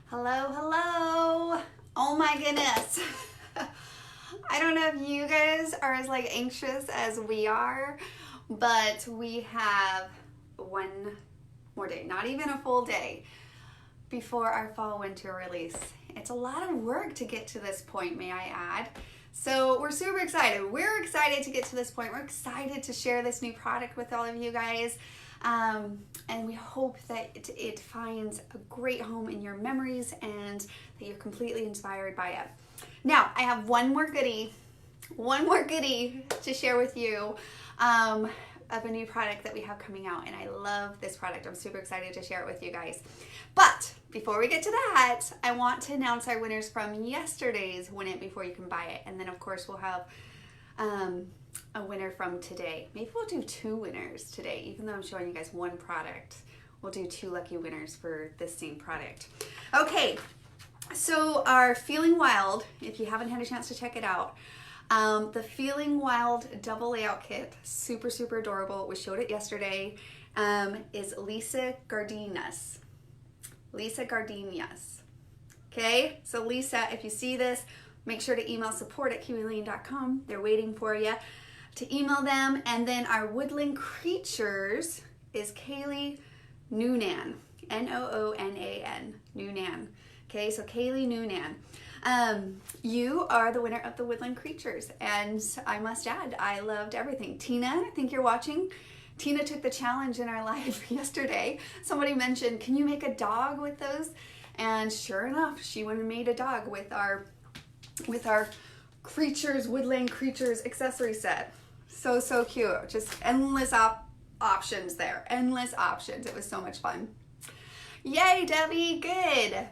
Hello, hello. Oh my goodness. I don't know if you guys are as anxious as we are, but we have one more day, not even a full day, before our fall winter release. It's a lot of work to get to this point, may I add. So we're super excited. We're excited to get to this point. We're excited to share this new product with all of you guys. And we hope that it finds a great home in your memories and that you're completely inspired by it. Now, I have one more goodie to share with you of a new product that we have coming out. And I love this product. I'm super excited to share it with you guys. But before we get to that, I want to announce our winners from yesterday's Win It Before You Can Buy It. And then, of course, we'll have a winner from today. Maybe we'll do two winners today, even though I'm showing you guys one product. We'll do two lucky winners for this same product. Okay, so our Feeling Wild, if you haven't had a chance to check it out, the Feeling Wild double layout kit, super, super adorable. We showed it yesterday, is Lisa Gardenias. Lisa Gardenias. Okay, so Lisa, if you see this, make sure to email support@kiwilane.com. They're waiting for you to email them. And then our Woodland Creatures is Kaylee Noonan. Noonan. Noonan. Okay, so Kaylee Noonan. You are the winner of the Woodland Creatures. And I must add, I loved everything. Tina, I think you're watching. Tina took the challenge in our live yesterday. Somebody mentioned, can you make a dog with those? And sure enough, she went and made a dog with our Creatures, Woodland Creatures accessory set. So, so cute. Just endless options there. Endless options. It was so much fun. Yay, Debbie. Good.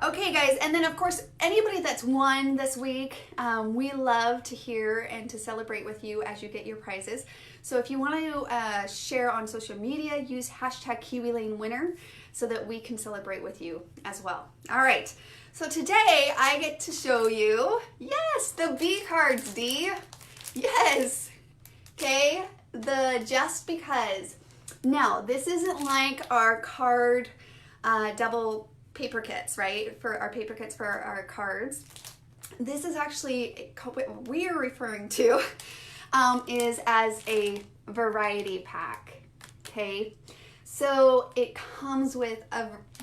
Okay, guys. And then, of course, anybody that's won this week, we love to hear and to celebrate with you as you get your prizes. So if you want to share on social media, use hashtag KiwiLaneWinner so that we can celebrate with you as well. All right. So today I get to show you, yes, the B cards, Dee. Yes. Okay, the Just Because. Now, this isn't like our card double paper kits, right? For our paper kits for our cards. This is actually what we are referring to is as a variety pack, okay? So it comes with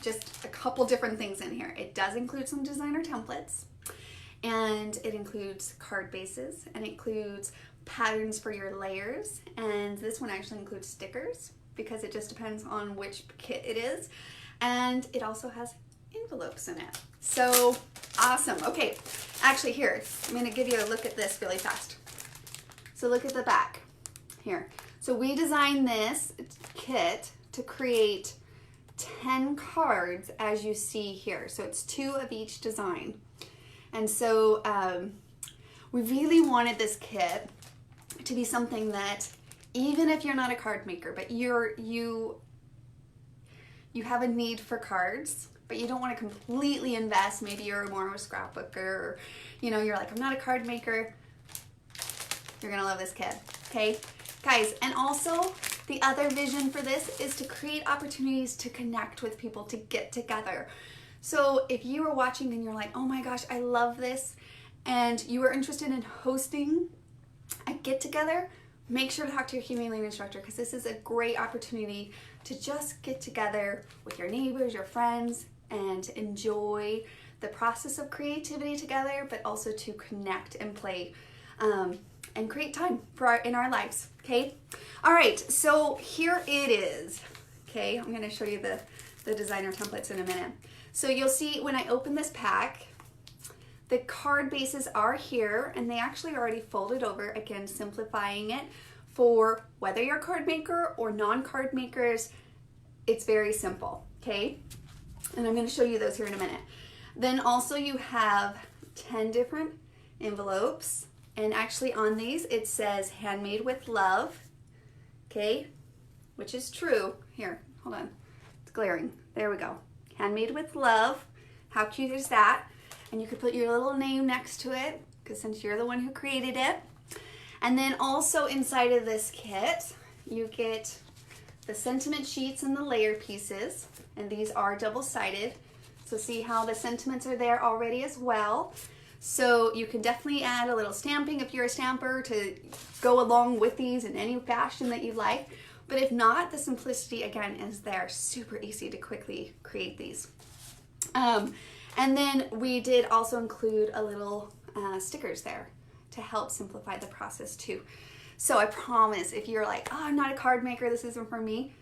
just a couple different things in here. It does include some designer templates, and it includes card bases, and it includes patterns for your layers, and this one actually includes stickers because it just depends on which kit it is, and it also has envelopes in it. So awesome. Okay, actually here, I'm going to give you a look at this really fast. So look at the back here. So we designed this kit to create 10 cards as you see here. So it's 2 of each design. And so we really wanted this kit to be something that even if you're not a card maker, but you have a need for cards, but you don't want to completely invest, maybe you're more of a scrapbooker, or you're like, I'm not a card maker, you're gonna love this kit, okay? Guys, and also the other vision for this is to create opportunities to connect with people, to get together. So if you are watching and you're like, oh my gosh, I love this, and you are interested in hosting a get together, make sure to talk to your Kiwi Lane instructor, because this is a great opportunity to just get together with your neighbors, your friends, and enjoy the process of creativity together, but also to connect and play and create time in our lives, okay? All right, so here it is, okay? I'm gonna show you the designer templates in a minute. So you'll see when I open this pack, the card bases are here, and they actually already folded over, again, simplifying it for whether you're a card maker or non-card makers. It's very simple, okay? And I'm gonna show you those here in a minute. Then also you have 10 different envelopes, and actually on these it says handmade with love, okay? Which is true. Here, hold on, it's glaring. There we go. Handmade with love. How cute is that? And you could put your little name next to it, because since you're the one who created it. And then also inside of this kit, you get the sentiment sheets and the layer pieces, and these are double-sided. So see how the sentiments are there already as well. So you can definitely add a little stamping if you're a stamper to go along with these in any fashion that you like. But if not, the simplicity again is there. Super easy to quickly create these. And then we did also include a little stickers there to help simplify the process too. So I promise if you're like, oh, I'm not a card maker, this isn't for me,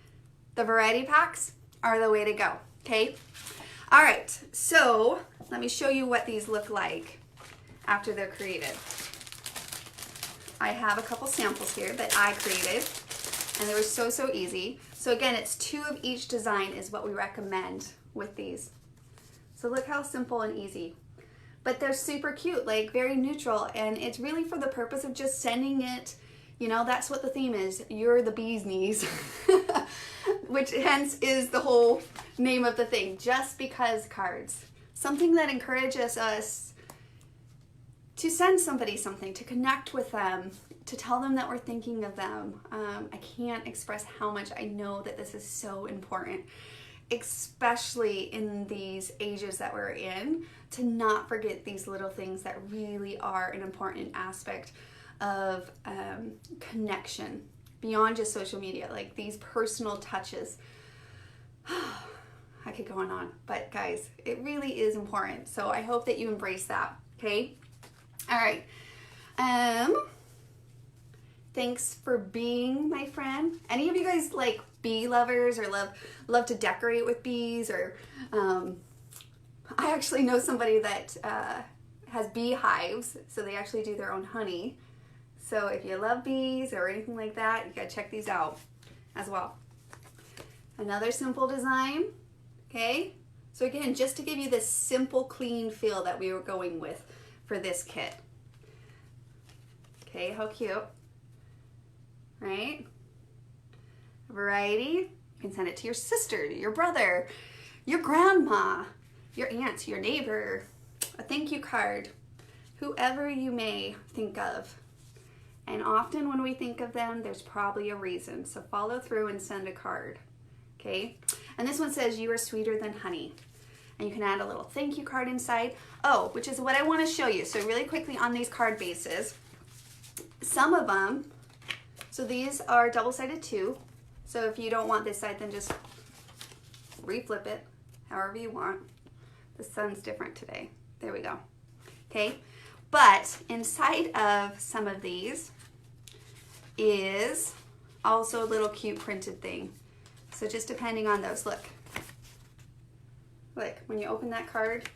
the variety packs are the way to go, okay? All right, so let me show you what these look like after they're created. I have a couple samples here that I created, and they were so easy. So again, it's 2 of each design is what we recommend with these. So look how simple and easy. But they're super cute, like very neutral, and it's really for the purpose of just sending it, you know, that's what the theme is. You're the bee's knees, which hence is the whole name of the thing, Just Because cards. Something that encourages us to send somebody something, to connect with them, to tell them that we're thinking of them. I can't express how much I know that this is so important, especially in these ages that we're in, to not forget these little things that really are an important aspect of connection beyond just social media, like these personal touches. I could go on, but guys, it really is important. So I hope that you embrace that, okay? All right. Thanks for being my friend. Any of you guys like bee lovers or love to decorate with bees? Or I actually know somebody that has beehives, so they actually do their own honey. So if you love bees or anything like that, you gotta check these out as well. Another simple design, okay? So again, just to give you this simple, clean feel that we were going with for this kit. Okay, how cute, right? Variety, you can send it to your sister, your brother, your grandma, your aunt, your neighbor, a thank you card, whoever you may think of. And often when we think of them, there's probably a reason. So follow through and send a card, okay? And this one says, you are sweeter than honey. And you can add a little thank you card inside. Oh, which is what I want to show you. So really quickly on these card bases, some of them, so these are double-sided too. So if you don't want this side, then just reflip it however you want. The sun's different today. There we go. Okay. But inside of some of these is also a little cute printed thing. So just depending on those, look, when you open that card,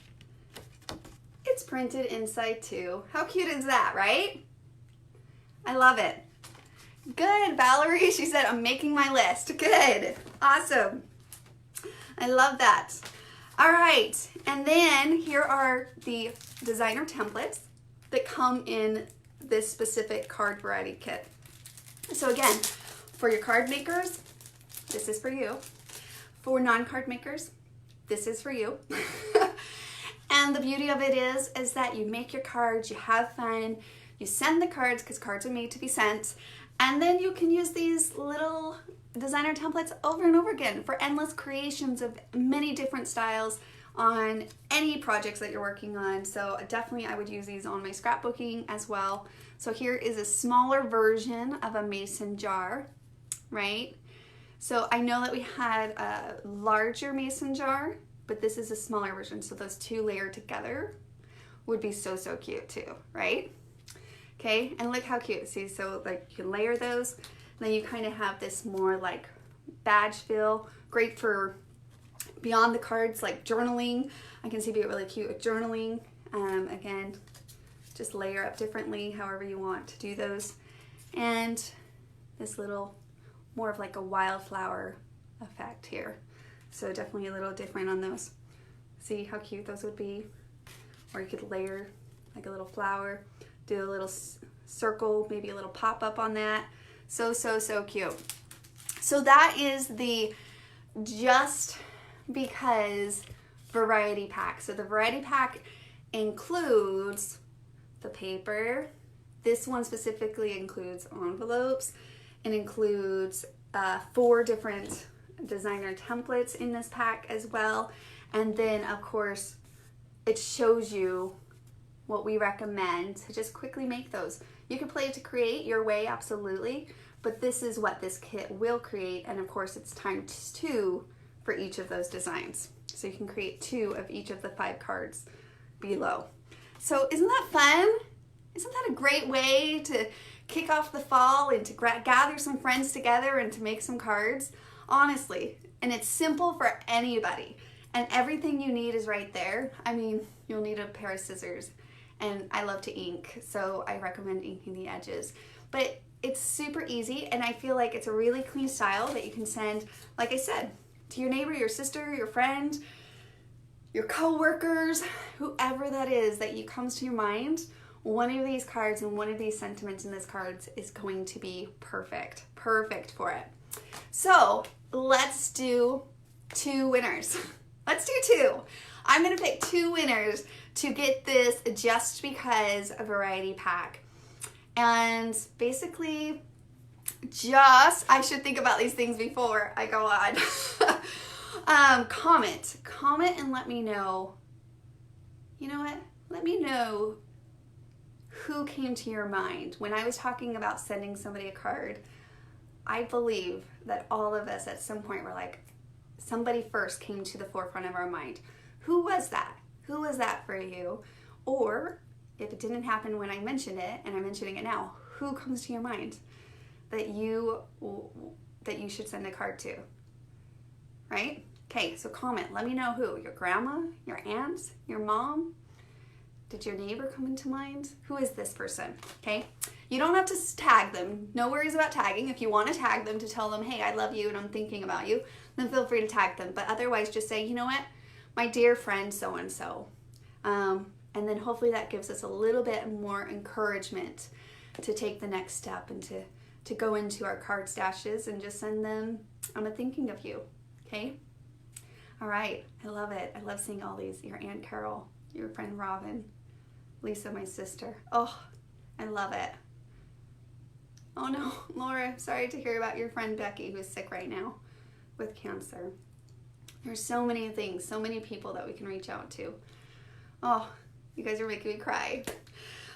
it's printed inside too. How cute is that, right? I love it. Good, Valerie. She said, I'm making my list. Good. Awesome. I love that. All right. And then here are the designer templates that come in this specific card variety kit. So again, for your card makers, this is for you. For non-card makers, this is for you. And the beauty of it is that you make your cards, you have fun, you send the cards because cards are made to be sent, and then you can use these little designer templates over and over again for endless creations of many different styles on any projects that you're working on. So definitely I would use these on my scrapbooking as well. So here is a smaller version of a mason jar, right? So I know that we had a larger mason jar, but this is a smaller version. So those two layered together would be so cute too, right? Okay, and look how cute. See, so like you can layer those, and then you kind of have this more like badge feel, great for beyond the cards, like journaling. I can see it really cute with journaling. Again, just layer up differently, however you want to do those. And this little, more of like a wildflower effect here. So definitely a little different on those. See how cute those would be? Or you could layer like a little flower, do a little circle, maybe a little pop-up on that. So cute. So that is the Just Because variety pack. So the variety pack includes the paper. This one specifically includes envelopes. It includes 4 different designer templates in this pack as well. And then, of course, it shows you what we recommend to just quickly make those. You can play to create your way, absolutely, but this is what this kit will create, and of course it's times 2 for each of those designs. So you can create 2 of each of the 5 cards below. So isn't that fun? Isn't that a great way to kick off the fall and to gather some friends together and to make some cards? Honestly, and it's simple for anybody, and everything you need is right there. I mean, you'll need a pair of scissors, and I love to ink, so I recommend inking the edges. But it's super easy, and I feel like it's a really clean style that you can send, like I said, to your neighbor, your sister, your friend, your co-workers, whoever that is that comes to your mind. One of these cards and one of these sentiments in this cards is going to be perfect for it. So let's do 2 winners. Let's do 2. I'm gonna pick 2 winners to get this Just Because variety pack. And basically, I should think about these things before I go on. Comment and let me know. You know what? Let me know who came to your mind. When I was talking about sending somebody a card, I believe that all of us at some point were like, somebody first came to the forefront of our mind. Who was that? Who was that for you? Or if it didn't happen when I mentioned it, and I'm mentioning it now, who comes to your mind that you should send a card to? Right? Okay, so comment. Let me know who. Your grandma? Your aunt? Your mom? Did your neighbor come into mind? Who is this person? Okay? You don't have to tag them. No worries about tagging. If you want to tag them to tell them, hey, I love you and I'm thinking about you, then feel free to tag them. But otherwise, just say, you know what? My dear friend so-and-so. And then hopefully that gives us a little bit more encouragement to take the next step and to go into our card stashes and just send them, I'm thinking of you. Okay? All right. I love it. I love seeing all these. Your Aunt Carol, your friend Robin, Lisa, my sister. Oh, I love it. Oh no, Laura, sorry to hear about your friend Becky who's sick right now with cancer. There's so many things, so many people that we can reach out to. Oh, you guys are making me cry.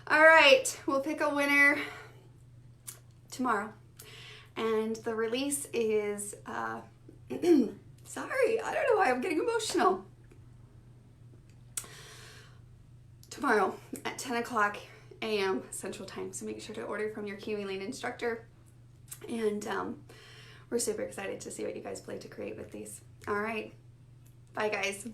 All right, we'll pick a winner tomorrow. And the release is, sorry, I don't know why I'm getting emotional. Tomorrow at 10 o'clock a.m. Central Time. So make sure to order from your Kiwi Lane instructor. And we're super excited to see what you guys play to create with these. All right. Bye, guys.